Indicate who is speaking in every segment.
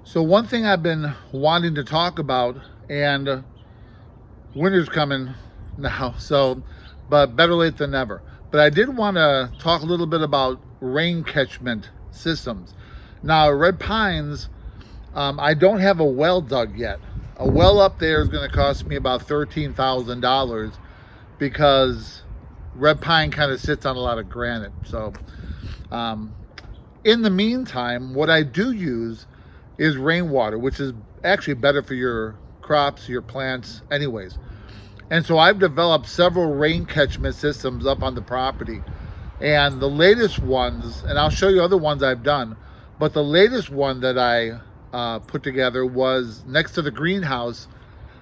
Speaker 1: So one thing I've been wanting to talk about, and winter's coming now, so but better late than never. But I did want to talk a little bit about rain catchment systems. Now, Red Pines, I don't have a well dug yet. A well up there is going to cost me about $13,000 because Red Pine kind of sits on a lot of granite. So, in the meantime, what I do use is rainwater, which is actually better for your crops, your plants, anyways. And so I've developed several rain catchment systems up on the property. And the latest ones, and I'll show you other ones I've done, but the latest one that I put together was next to the greenhouse.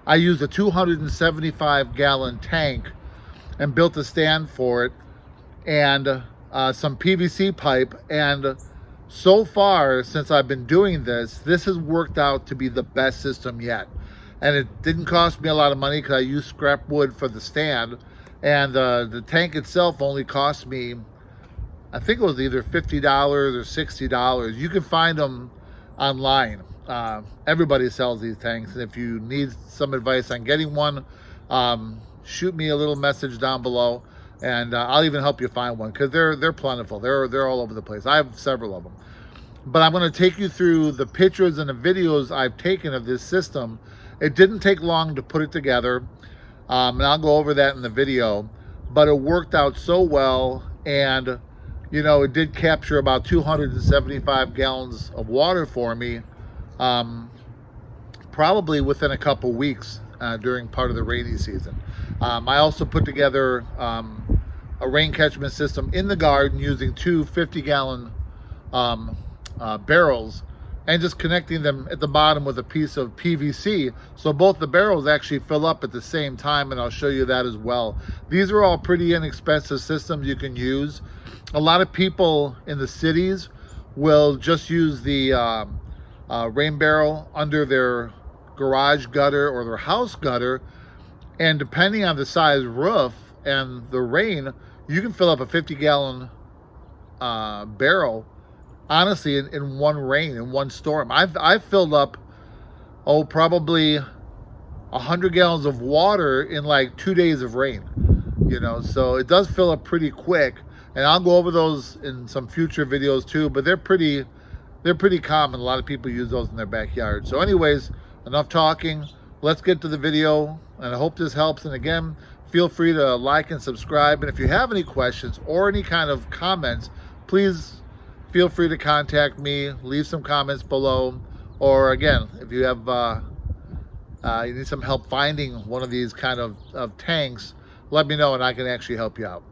Speaker 1: I used a 275-gallon tank and built a stand for it, and some PVC pipe. And so far, since I've been doing this has worked out to be the best system yet. And it didn't cost me a lot of money because I used scrap wood for the stand, and the tank itself only cost me, I think it was either $50 or $60. You can find them online. Everybody sells these tanks, and if you need some advice on getting one, shoot me a little message down below, and I'll even help you find one, because they're plentiful. They're all over the place. I have several of them. But I'm going to take you through the pictures and the videos I've taken of this system. It didn't take long to put it together, and I'll go over that in the video, but it worked out so well. And you know, it did capture about 275 gallons of water for me, probably within a couple weeks during part of the rainy season. I also put together a rain catchment system in the garden using two 50-gallon barrels, and just connecting them at the bottom with a piece of PVC, so both the barrels actually fill up at the same time, and I'll show you that as well. These are all pretty inexpensive systems you can use. A lot of people in the cities will just use the rain barrel under their garage gutter or their house gutter, and depending on the size roof and the rain, you can fill up a 50-gallon barrel, honestly, in one rain, in one storm. I've filled up, probably 100 gallons of water in like 2 days of rain, you know, so it does fill up pretty quick. And I'll go over those in some future videos too, but they're pretty common. A lot of people use those in their backyard. So anyways, enough talking. Let's get to the video, and I hope this helps. And again, feel free to like and subscribe. And if you have any questions or any kind of comments, please feel free to contact me. Leave some comments below. Or again, if you have you need some help finding one of these kind of tanks, let me know and I can actually help you out.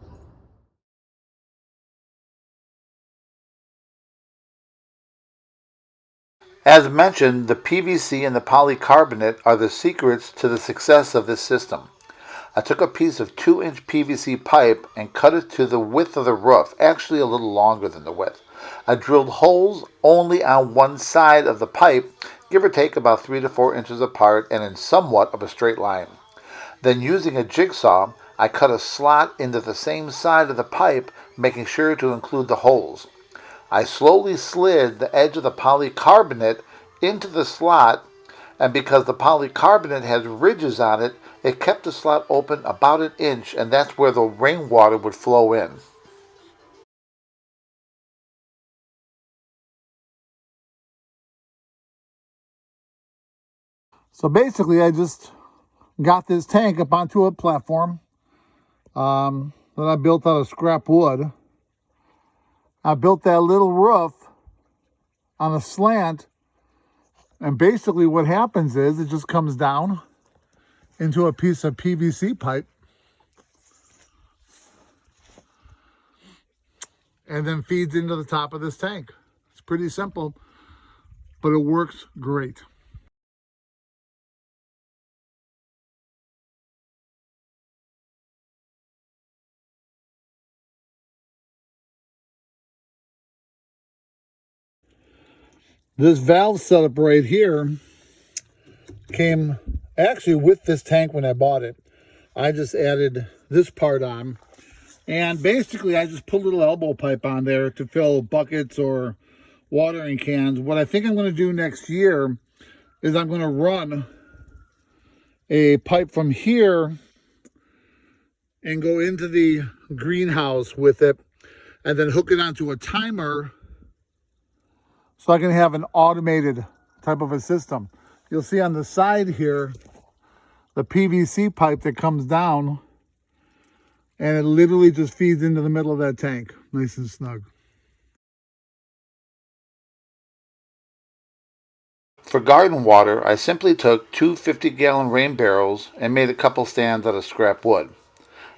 Speaker 1: As mentioned, the PVC and the polycarbonate are the secrets to the success of this system. I took a piece of 2-inch PVC pipe and cut it to the width of the roof, actually a little longer than the width. I drilled holes only on one side of the pipe, give or take about 3 to 4 inches apart and in somewhat of a straight line. Then using a jigsaw, I cut a slot into the same side of the pipe, making sure to include the holes. I slowly slid the edge of the polycarbonate into the slot, and because the polycarbonate has ridges on it, it kept the slot open about 1 inch, and that's where the rainwater would flow in. So basically, I just got this tank up onto a platform that I built out of scrap wood. I built that little roof on a slant, and basically what happens is it just comes down into a piece of PVC pipe and then feeds into the top of this tank. It's pretty simple, but it works great. This valve setup right here came actually with this tank when I bought it. I just added this part on, and basically I just put a little elbow pipe on there to fill buckets or watering cans. What I think I'm going to do next year is I'm going to run a pipe from here and go into the greenhouse with it and then hook it onto a timer so I can have an automated type of a system. You'll see on the side here the PVC pipe that comes down, and it literally just feeds into the middle of that tank, nice and snug.
Speaker 2: For garden water, I simply took two 50-gallon rain barrels and made a couple stands out of scrap wood.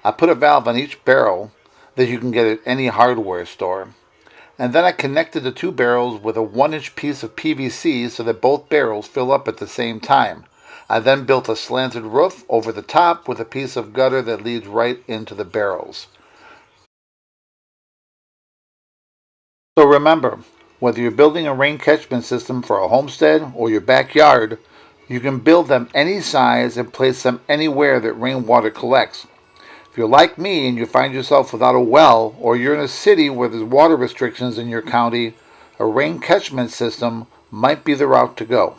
Speaker 2: I put a valve on each barrel that you can get at any hardware store. And then I connected the two barrels with a 1-inch piece of PVC so that both barrels fill up at the same time. I then built a slanted roof over the top with a piece of gutter that leads right into the barrels. So remember, whether you're building a rain catchment system for a homestead or your backyard, you can build them any size and place them anywhere that rainwater collects. If you're like me and you find yourself without a well, or you're in a city where there's water restrictions in your county, a rain catchment system might be the route to go.